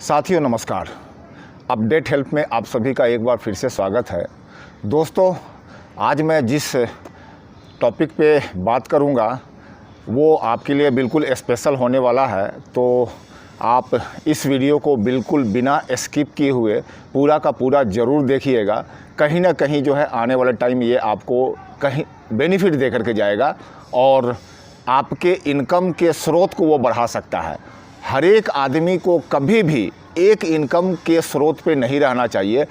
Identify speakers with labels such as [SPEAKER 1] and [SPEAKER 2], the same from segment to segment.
[SPEAKER 1] साथियों नमस्कार। Update help में आप सभी का एक बार फिर से स्वागत है। दोस्तों, आज मैं जिस टॉपिक पे बात करूंगा वो आपके लिए बिल्कुल स्पेशल होने वाला है, तो आप इस वीडियो को बिल्कुल बिना स्किप किए हुए पूरा का पूरा ज़रूर देखिएगा। कहीं ना कहीं जो है आने वाला टाइम ये आपको कहीं बेनिफिट दे करके जाएगा और आपके इनकम के स्रोत को वो बढ़ा सकता है। हर एक आदमी को कभी भी एक इनकम के स्रोत पे नहीं रहना चाहिए।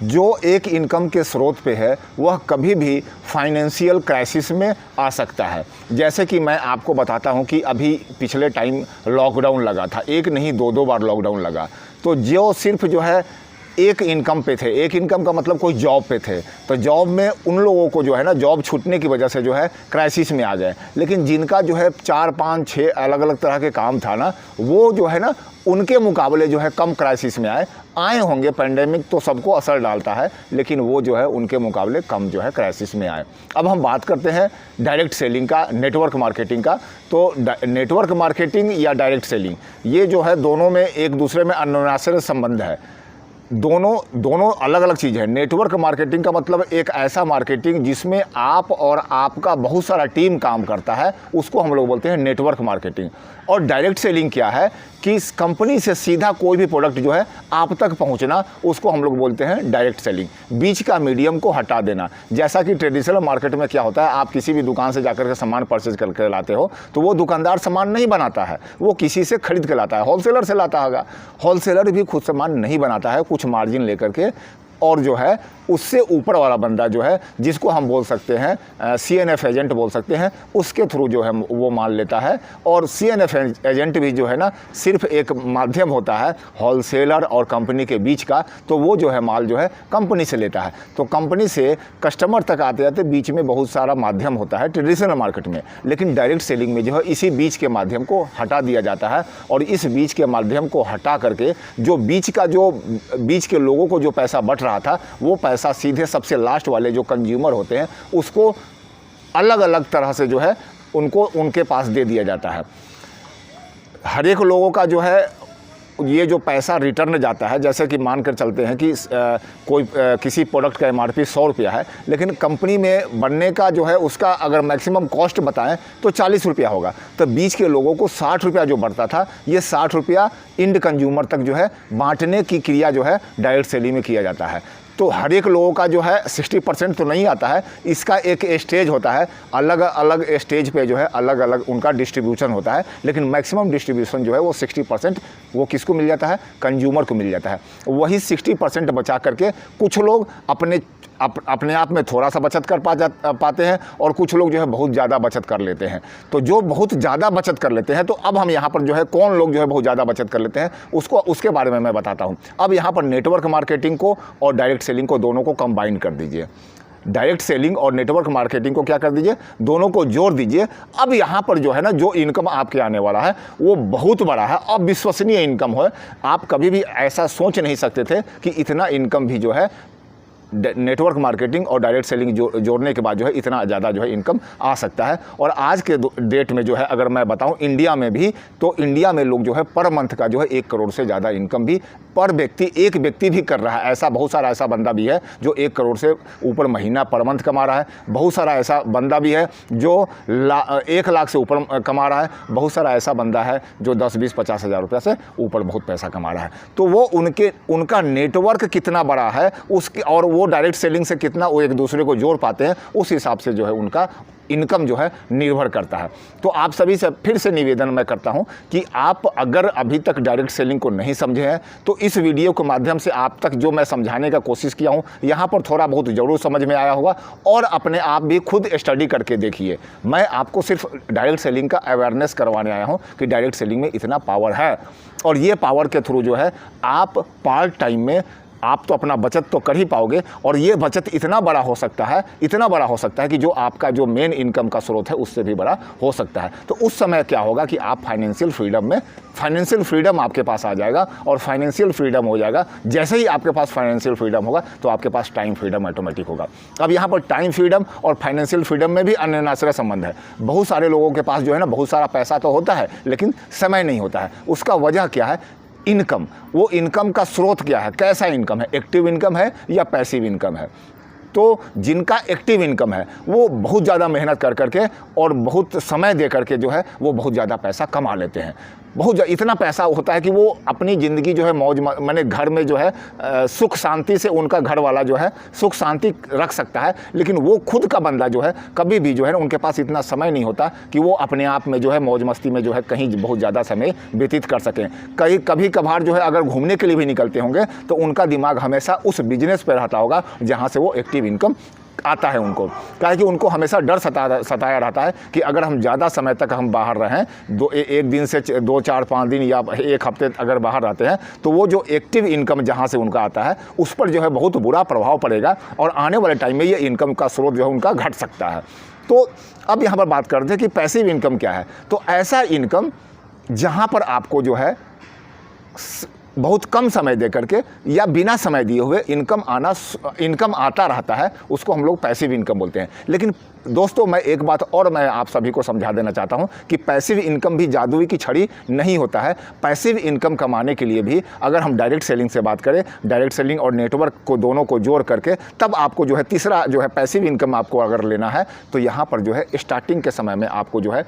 [SPEAKER 1] जो एक इनकम के स्रोत पे है वह कभी भी फाइनेंशियल क्राइसिस में आ सकता है। जैसे कि मैं आपको बताता हूं कि अभी पिछले टाइम लॉकडाउन लगा था, एक नहीं दो बार लॉकडाउन लगा। तो जो सिर्फ जो है एक इनकम पे थे, एक इनकम का मतलब कोई जॉब पे थे, तो जॉब में उन लोगों को जो है ना जॉब छूटने की वजह से जो है क्राइसिस में आ गए। लेकिन जिनका जो है 4, 5, 6 अलग अलग तरह के काम था ना, वो जो है ना उनके मुकाबले जो है कम क्राइसिस में आए होंगे। पेंडेमिक तो सबको असर डालता है, लेकिन वो जो है उनके मुकाबले कम जो है क्राइसिस में आए। अब हम बात करते हैं डायरेक्ट सेलिंग का, नेटवर्क मार्केटिंग का। तो नेटवर्क मार्केटिंग या डायरेक्ट सेलिंग, ये जो है दोनों में एक दूसरे में अन्योन्याश्रय संबंध है। दोनों अलग अलग चीज़ है। नेटवर्क मार्केटिंग का मतलब एक ऐसा मार्केटिंग जिसमें आप और आपका बहुत सारा टीम काम करता है, उसको हम लोग बोलते हैं नेटवर्क मार्केटिंग। और डायरेक्ट सेलिंग क्या है कि इस कंपनी से सीधा कोई भी प्रोडक्ट जो है आप तक पहुंचना, उसको हम लोग बोलते हैं डायरेक्ट सेलिंग। बीच का मीडियम को हटा देना। जैसा कि ट्रेडिशनल मार्केट में क्या होता है, आप किसी भी दुकान से जाकर के सामान परचेज करके लाते हो, तो वो दुकानदार सामान नहीं बनाता है, वो किसी से खरीद के लाता है, होलसेलर से लाता होगा। होलसेलर भी खुद सामान नहीं बनाता है, कुछ मार्जिन लेकर के, और जो है उससे ऊपर वाला बंदा जो है, जिसको हम बोल सकते हैं CNF एजेंट बोल सकते हैं, उसके थ्रू जो है वो माल लेता है। और CNF एजेंट भी जो है ना सिर्फ एक माध्यम होता है होलसेलर और कंपनी के बीच का, तो वो जो है माल जो है कंपनी से लेता है। तो कंपनी से कस्टमर तक आते आते बीच में बहुत सारा माध्यम होता है ट्रेडिशनल मार्केट में। लेकिन डायरेक्ट सेलिंग में जो है इसी बीच के माध्यम को हटा दिया जाता है, और इस बीच के माध्यम को हटा करके जो बीच के लोगों को जो पैसा बट रहा था, वो पैसा सीधे सबसे लास्ट वाले जो कंज्यूमर होते हैं उसको अलग अलग तरह से जो है उनको उनके पास दे दिया जाता है। हर एक लोगों का जो है ये जो पैसा रिटर्न जाता है, जैसे कि मान कर चलते हैं कि किसी प्रोडक्ट का MRP 100 रुपया है, लेकिन कंपनी में बनने का जो है उसका अगर मैक्सिमम कॉस्ट बताएं तो 40 रुपया होगा। तो बीच के लोगों को 60 रुपया जो बढ़ता था, ये 60 रुपया इंड कंज्यूमर तक जो है बांटने की क्रिया जो है डायरेक्ट सेलिंग में किया जाता है। तो हर एक लोगों का जो है 60% तो नहीं आता है, इसका एक स्टेज होता है, अलग अलग स्टेज पे जो है अलग अलग उनका डिस्ट्रीब्यूशन होता है। लेकिन मैक्सिमम डिस्ट्रीब्यूशन जो है वो 60% वो किसको मिल जाता है, कंज्यूमर को मिल जाता है। वही 60% बचा करके कुछ लोग अपने आप में थोड़ा सा बचत कर पाते हैं, और कुछ लोग जो है बहुत ज़्यादा बचत कर लेते हैं। तो जो बहुत ज़्यादा बचत कर लेते हैं, तो अब हम यहाँ पर जो है कौन लोग जो है बहुत ज़्यादा बचत कर लेते हैं उसके बारे में मैं बताता हूँ। अब यहाँ पर नेटवर्क मार्केटिंग को और डायरेक्ट सेलिंग को दोनों को कंबाइन कर दीजिए। डायरेक्ट सेलिंग और नेटवर्क मार्केटिंग को क्या कर दीजिए, दोनों को जोड़ दीजिए। अब यहाँ पर जो है ना जो इनकम आपके आने वाला है वो बहुत बड़ा है, अविश्वसनीय इनकम है। आप कभी भी ऐसा सोच नहीं सकते थे कि इतना इनकम भी जो है नेटवर्क मार्केटिंग और डायरेक्ट सेलिंग जोड़ने के बाद जो है इतना ज़्यादा जो है इनकम आ सकता है। और आज के डेट में जो है अगर मैं बताऊं इंडिया में भी, तो इंडिया में लोग जो है पर मंथ का जो है 1 करोड़ से ज़्यादा इनकम भी एक व्यक्ति भी कर रहा है। ऐसा बहुत सारा ऐसा बंदा भी है जो 1 करोड़ से ऊपर महीना पर मंथ कमा रहा है। बहुत सारा ऐसा बंदा भी है जो 1 लाख से ऊपर कमा रहा है। बहुत सारा ऐसा बंदा है जो 10, 20, 50 हज़ार रुपये से ऊपर बहुत पैसा कमा रहा है। तो वो उनका नेटवर्क कितना बड़ा है उसके, और वो डायरेक्ट सेलिंग से कितना वो एक दूसरे को जोड़ पाते हैं, उस हिसाब से जो है उनका इनकम जो है निर्भर करता है। तो आप सभी से फिर से निवेदन मैं करता हूं कि आप अगर अभी तक डायरेक्ट सेलिंग को नहीं समझे हैं, तो इस वीडियो के माध्यम से आप तक जो मैं समझाने का कोशिश किया हूं, यहां पर थोड़ा बहुत ज़रूर समझ में आया होगा, और अपने आप भी खुद स्टडी करके देखिए। मैं आपको सिर्फ डायरेक्ट सेलिंग का अवेयरनेस करवाने आया हूं कि डायरेक्ट सेलिंग में इतना पावर है, और ये पावर के थ्रू जो है आप पार्ट टाइम में आप तो अपना बचत तो कर ही पाओगे, और ये बचत इतना बड़ा हो सकता है कि जो आपका जो मेन इनकम का स्रोत है उससे भी बड़ा हो सकता है। तो उस समय क्या होगा कि आप फाइनेंशियल फ्रीडम आपके पास आ जाएगा, और फाइनेंशियल फ्रीडम हो जाएगा। जैसे ही आपके पास फाइनेंशियल फ्रीडम होगा तो आपके पास टाइम फ्रीडम ऑटोमेटिक होगा। अब यहाँ पर टाइम फ्रीडम और फाइनेंशियल फ्रीडम में भी अन्योन्याश्रय संबंध है। बहुत सारे लोगों के पास जो है ना बहुत सारा पैसा तो होता है, लेकिन समय नहीं होता है। उसका वजह क्या है? इनकम, वो इनकम का स्रोत क्या है, कैसा इनकम है, एक्टिव इनकम है या पैसिव इनकम है। तो जिनका एक्टिव इनकम है वो बहुत ज़्यादा मेहनत कर करके और बहुत समय दे करके जो है वो बहुत ज़्यादा पैसा कमा लेते हैं। इतना पैसा होता है कि वो अपनी ज़िंदगी जो है मौज माने घर में जो है सुख शांति से उनका घर वाला जो है सुख शांति रख सकता है, लेकिन वो खुद का बंदा जो है कभी भी जो है उनके पास इतना समय नहीं होता कि वो अपने आप में जो है मौज मस्ती में जो है कहीं बहुत ज़्यादा समय व्यतीत कर सकें। कभी कभार जो है अगर घूमने के लिए भी निकलते होंगे तो उनका दिमाग हमेशा उस बिजनेस पर रहता होगा जहाँ से वो एक्टिव इनकम आता है उनको। क्या है कि उनको हमेशा डर सताया रहता है कि अगर हम ज़्यादा समय तक हम बाहर रहें, एक दिन से 2, 4, 5 दिन या 1 हफ्ते अगर बाहर रहते हैं तो वो जो एक्टिव इनकम जहाँ से उनका आता है उस पर जो है बहुत बुरा प्रभाव पड़ेगा और आने वाले टाइम में ये इनकम का स्रोत जो है उनका घट सकता है। तो अब यहाँ पर बात करते हैं कि पैसिव इनकम क्या है। तो ऐसा इनकम जहाँ पर आपको जो है बहुत कम समय दे करके या बिना समय दिए हुए इनकम आता रहता है, उसको हम लोग पैसिव इनकम बोलते हैं। लेकिन दोस्तों मैं एक बात और मैं आप सभी को समझा देना चाहता हूं कि पैसिव इनकम भी जादुई की छड़ी नहीं होता है। पैसिव इनकम कमाने के लिए भी अगर हम डायरेक्ट सेलिंग से बात करें, डायरेक्ट सेलिंग और नेटवर्क को दोनों को जोड़ करके तब आपको जो है तीसरा जो है पैसिव इनकम आपको अगर लेना है तो यहाँ पर जो है स्टार्टिंग के समय में आपको जो है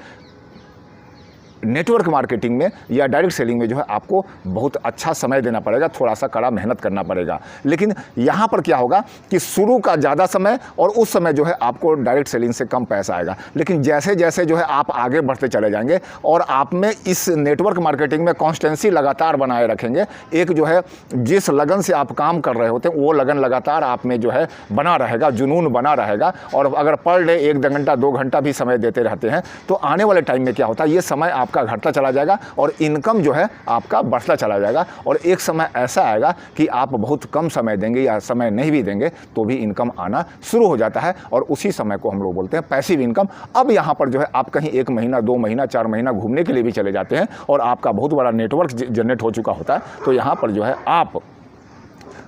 [SPEAKER 1] नेटवर्क मार्केटिंग में या डायरेक्ट सेलिंग में जो है आपको बहुत अच्छा समय देना पड़ेगा, थोड़ा सा कड़ा मेहनत करना पड़ेगा। लेकिन यहाँ पर क्या होगा कि शुरू का ज़्यादा समय और उस समय जो है आपको डायरेक्ट सेलिंग से कम पैसा आएगा। लेकिन जैसे जैसे जो है आप आगे बढ़ते चले जाएंगे और आप में इस नेटवर्क मार्केटिंग में कॉन्स्टेंसी लगातार बनाए रखेंगे, एक जो है जिस लगन से आप काम कर रहे होते हैं वो लगन लगातार आप में जो है बना रहेगा, जुनून बना रहेगा। और अगर पर डे 1 घंटा 2 घंटा भी समय देते रहते हैं तो आने वाले टाइम में क्या होता है, ये समय आपका घटता चला जाएगा और इनकम जो है आपका बढ़ता चला जाएगा। और एक समय ऐसा आएगा कि आप बहुत कम समय देंगे या समय नहीं भी देंगे तो भी इनकम आना शुरू हो जाता है और उसी समय को हम लोग बोलते हैं पैसिव इनकम। अब यहाँ पर जो है आप कहीं 1 महीना 2 महीना 4 महीना घूमने के लिए भी चले जाते हैं और आपका बहुत बड़ा नेटवर्क जनरेट हो चुका होता है, तो यहाँ पर जो है आप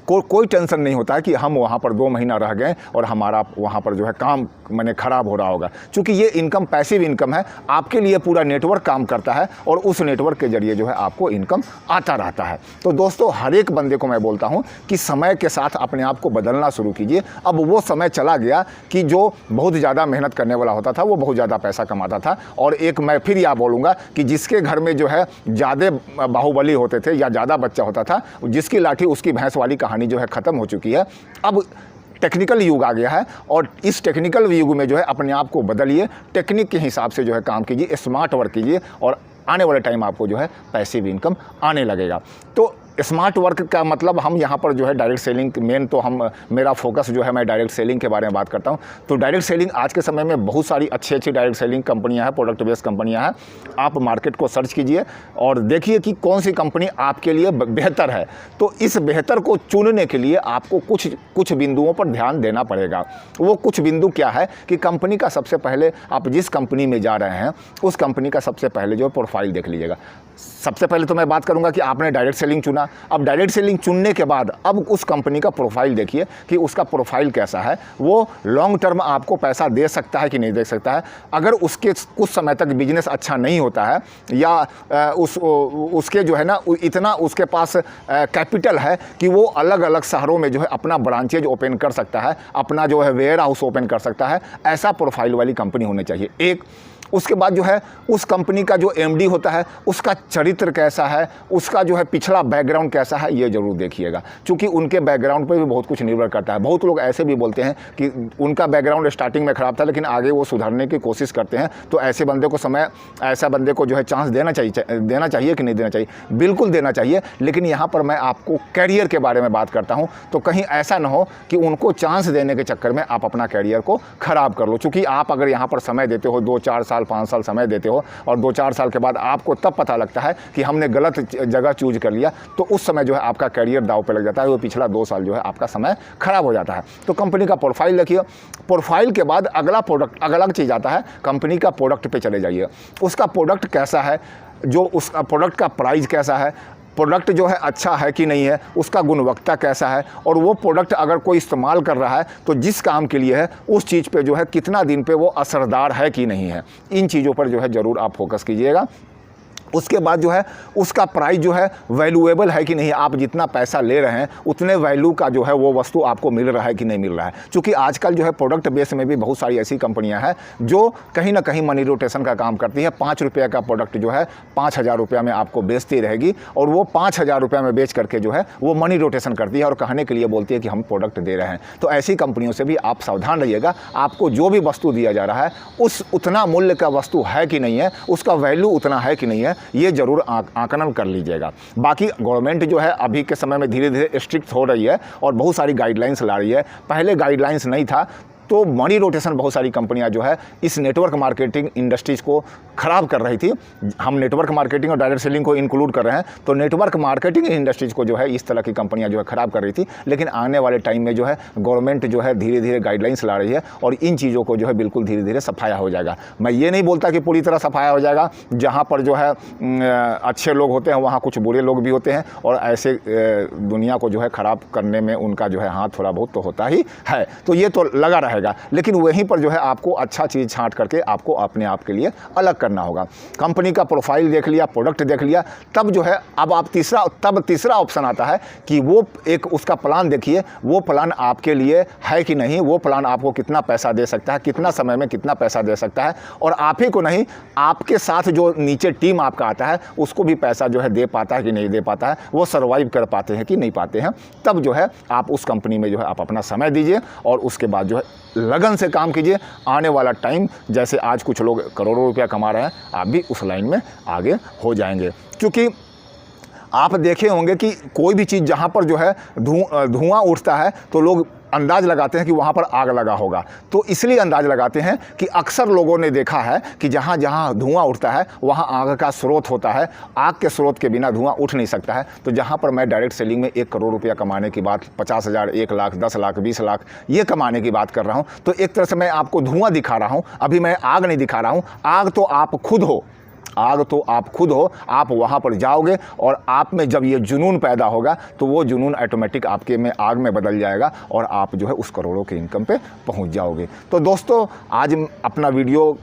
[SPEAKER 1] कोई टेंशन नहीं होता है कि हम वहाँ पर 2 महीना रह गए और हमारा वहाँ पर जो है काम मैंने ख़राब हो रहा होगा। क्योंकि ये इनकम पैसिव इनकम है, आपके लिए पूरा नेटवर्क काम करता है और उस नेटवर्क के जरिए जो है आपको इनकम आता रहता है। तो दोस्तों हर एक बंदे को मैं बोलता हूँ कि समय के साथ अपने आप को बदलना शुरू कीजिए। अब वो समय चला गया कि जो बहुत ज़्यादा मेहनत करने वाला होता था वो बहुत ज़्यादा पैसा कमाता था। और एक मैं फिर यह बोलूँगा कि जिसके घर में जो है ज़्यादा बाहुबली होते थे या ज़्यादा बच्चा होता था, जिसकी लाठी उसकी भैंस वाली कहानी जो है ख़त्म हो चुकी है। अब टेक्निकल युग आ गया है और इस टेक्निकल युग में जो है अपने आप को बदलिए, टेक्निक के हिसाब से जो है काम कीजिए, स्मार्ट वर्क कीजिए और आने वाले टाइम आपको जो है पैसिव इनकम आने लगेगा। तो स्मार्ट वर्क का मतलब हम यहाँ पर जो है डायरेक्ट सेलिंग मेन तो मेरा फोकस जो है मैं डायरेक्ट सेलिंग के बारे में बात करता हूँ। तो डायरेक्ट सेलिंग आज के समय में बहुत सारी अच्छी डायरेक्ट सेलिंग कंपनियाँ हैं, प्रोडक्ट बेस्ड कंपनियाँ हैं। आप मार्केट को सर्च कीजिए और देखिए कि कौन सी कंपनी आपके लिए बेहतर है। तो इस बेहतर को चुनने के लिए आपको कुछ बिंदुओं पर ध्यान देना पड़ेगा। वो कुछ बिंदु क्या है कि कंपनी का सबसे पहले आप जिस कंपनी में जा रहे हैं उस कंपनी का सबसे पहले जो प्रोफाइल देख लीजिएगा। सबसे पहले तो मैं बात करूंगा कि आपने डायरेक्ट सेलिंग चुना। अब डायरेक्ट सेलिंग चुनने के बाद अब उस कंपनी का प्रोफाइल देखिए कि उसका प्रोफाइल कैसा है, वो लॉन्ग टर्म आपको पैसा दे सकता है कि नहीं दे सकता है। अगर उसके कुछ समय तक बिजनेस अच्छा नहीं होता है या उसके जो है ना इतना उसके पास कैपिटल है कि वो अलग अलग शहरों में जो है अपना ब्रांचेज ओपन कर सकता है, अपना जो है वेयर हाउस ओपन कर सकता है, ऐसा प्रोफाइल वाली कंपनी होनी चाहिए एक। उसके बाद जो है उस कंपनी का जो एमडी होता है उसका चरित्र कैसा है, उसका जो है पिछला बैकग्राउंड कैसा है, ये जरूर देखिएगा। क्योंकि उनके बैकग्राउंड पर भी बहुत कुछ निर्भर करता है। बहुत लोग ऐसे भी बोलते हैं कि उनका बैकग्राउंड स्टार्टिंग में ख़राब था लेकिन आगे वो सुधारने की कोशिश करते हैं। तो ऐसे बंदे को ऐसा बंदे को जो है चांस देना चाहिए कि नहीं देना चाहिए? बिल्कुल देना चाहिए। लेकिन यहाँ पर मैं आपको कैरियर के बारे में बात करता हूँ, तो कहीं ऐसा ना हो कि उनको चांस देने के चक्कर में आप अपना कैरियर को ख़राब कर लो। चूँकि आप अगर यहाँ पर समय देते हो 2-4 साल 5 साल समय देते हो और 2-4 साल के बाद आपको तब पता लगता है कि हमने गलत जगह चूज कर लिया, तो उस समय जो है आपका करियर दांव पे लग जाता है। वो पिछला 2 साल जो है आपका समय खराब हो जाता है। तो कंपनी का प्रोफाइल देखिए। प्रोफाइल के बाद अगला चीज़ आता है, कंपनी का प्रोडक्ट पे चले जाइए। उसका प्रोडक्ट कैसा है, जो उस प्रोडक्ट का प्राइस कैसा है, प्रोडक्ट जो है अच्छा है कि नहीं है, उसका गुणवत्ता कैसा है, और वो प्रोडक्ट अगर कोई इस्तेमाल कर रहा है तो जिस काम के लिए है उस चीज़ पे जो है कितना दिन पे वो असरदार है कि नहीं है। इन चीज़ों पर जो है ज़रूर आप फोकस कीजिएगा। उसके बाद जो है उसका प्राइस जो है वैल्यूएबल है कि नहीं, आप जितना पैसा ले रहे हैं उतने वैल्यू का जो है वो वस्तु आपको मिल रहा है कि नहीं मिल रहा है। क्योंकि आजकल जो है प्रोडक्ट बेस में भी बहुत सारी ऐसी कंपनियां हैं जो कहीं ना कहीं मनी रोटेशन का काम करती है। 5 रुपये का प्रोडक्ट जो है 5,000 रुपये में आपको बेचती रहेगी और वो 5,000 रुपये में बेच करके जो है वो मनी रोटेशन करती है और कहने के लिए बोलती है कि हम प्रोडक्ट दे रहे हैं। तो ऐसी कंपनियों से भी आप सावधान रहिएगा। आपको जो भी वस्तु दिया जा रहा है उस उतना मूल्य का वस्तु है कि नहीं है, उसका वैल्यू उतना है कि नहीं है, ये जरूर आकलन कर लीजिएगा। बाकी गवर्नमेंट जो है अभी के समय में धीरे धीरे स्ट्रिक्ट हो रही है और बहुत सारी गाइडलाइंस ला रही है। पहले गाइडलाइंस नहीं था तो मनी रोटेशन बहुत सारी कंपनियां जो है इस नेटवर्क मार्केटिंग इंडस्ट्रीज़ को ख़राब कर रही थी। हम नेटवर्क मार्केटिंग और डायरेक्ट सेलिंग को इंक्लूड कर रहे हैं, तो नेटवर्क मार्केटिंग इंडस्ट्रीज़ को जो है इस तरह की कंपनियां जो है ख़राब कर रही थी। लेकिन आने वाले टाइम में जो है गवर्नमेंट जो है धीरे धीरे गाइडलाइंस ला रही है और इन चीज़ों को जो है बिल्कुल धीरे धीरे सफाया हो जाएगा। मैं ये नहीं बोलता कि पूरी तरह सफाया हो जाएगा, जहाँ पर जो है अच्छे लोग होते हैं वहाँ कुछ बुरे लोग भी होते हैं और ऐसे दुनिया को जो है ख़राब करने में उनका जो है हाथ थोड़ा बहुत तो होता ही है, तो ये तो लगा रहेगा। लेकिन वहीं पर जो है आपको अच्छा चीज़ छांट करके आपको अपने आप के लिए अलग करना होगा। कंपनी का प्रोफाइल देख लिया, प्रोडक्ट देख लिया, तब जो है अब आप तीसरा ऑप्शन आता है कि वो एक उसका प्लान देखिए, वो प्लान आपके लिए है कि नहीं, वो प्लान आपको कितना पैसा दे सकता है, कितना समय में कितना पैसा दे सकता है, और आप ही को नहीं आपके साथ जो नीचे टीम आपका आता है उसको भी पैसा जो है दे पाता है कि नहीं दे पाता है, वो सर्वाइव कर पाते हैं कि नहीं पाते हैं। तब जो है आप उस कंपनी में जो है आप अपना समय दीजिए और उसके बाद जो है लगन से काम कीजिए। आने वाला टाइम जैसे आज कुछ लोग करोड़ों रुपया कमा रहे हैं, आप भी उस लाइन में आगे हो जाएंगे। क्योंकि आप देखे होंगे कि कोई भी चीज़ जहाँ पर जो है धुआं उठता है तो लोग अंदाज़ लगाते हैं कि वहाँ पर आग लगा होगा। तो इसलिए अंदाज़ लगाते हैं कि अक्सर लोगों ने देखा है कि जहाँ जहाँ धुआं उठता है वहाँ आग का स्रोत होता है। आग के स्रोत के बिना धुआं उठ नहीं सकता है। तो जहाँ पर मैं डायरेक्ट सेलिंग में 1 करोड़ रुपया कमाने की बात, 50,000, 1 लाख, 10 लाख, 20 लाख ये कमाने की बात कर रहा हूँ, तो एक तरह से मैं आपको धुआं दिखा रहा हूँ, अभी मैं आग नहीं दिखा रहा हूँ। आग तो आप खुद हो, आग तो आप खुद हो। आप वहाँ पर जाओगे और आप में जब ये जुनून पैदा होगा तो वो जुनून ऑटोमेटिक आपके में आग में बदल जाएगा और आप जो है उस करोड़ों के इनकम पे पहुँच जाओगे। तो दोस्तों आज अपना वीडियो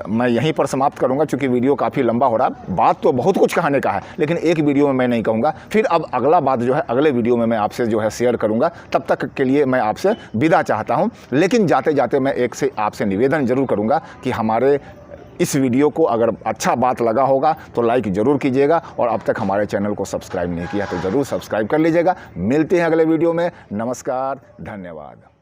[SPEAKER 1] मैं यहीं पर समाप्त करूँगा, क्योंकि वीडियो काफ़ी लंबा हो रहा है। बात तो बहुत कुछ कहने का है लेकिन एक वीडियो में मैं नहीं कहूँगा। फिर अब अगला बात जो है अगले वीडियो में मैं आपसे जो है शेयर करूँगा। तब तक के लिए मैं आपसे विदा चाहता हूँ। लेकिन जाते जाते मैं एक से आपसे निवेदन जरूर करूँगा कि हमारे इस वीडियो को अगर अच्छा बात लगा होगा तो लाइक ज़रूर कीजिएगा और अब तक हमारे चैनल को सब्सक्राइब नहीं किया तो ज़रूर सब्सक्राइब कर लीजिएगा। मिलते हैं अगले वीडियो में। नमस्कार, धन्यवाद।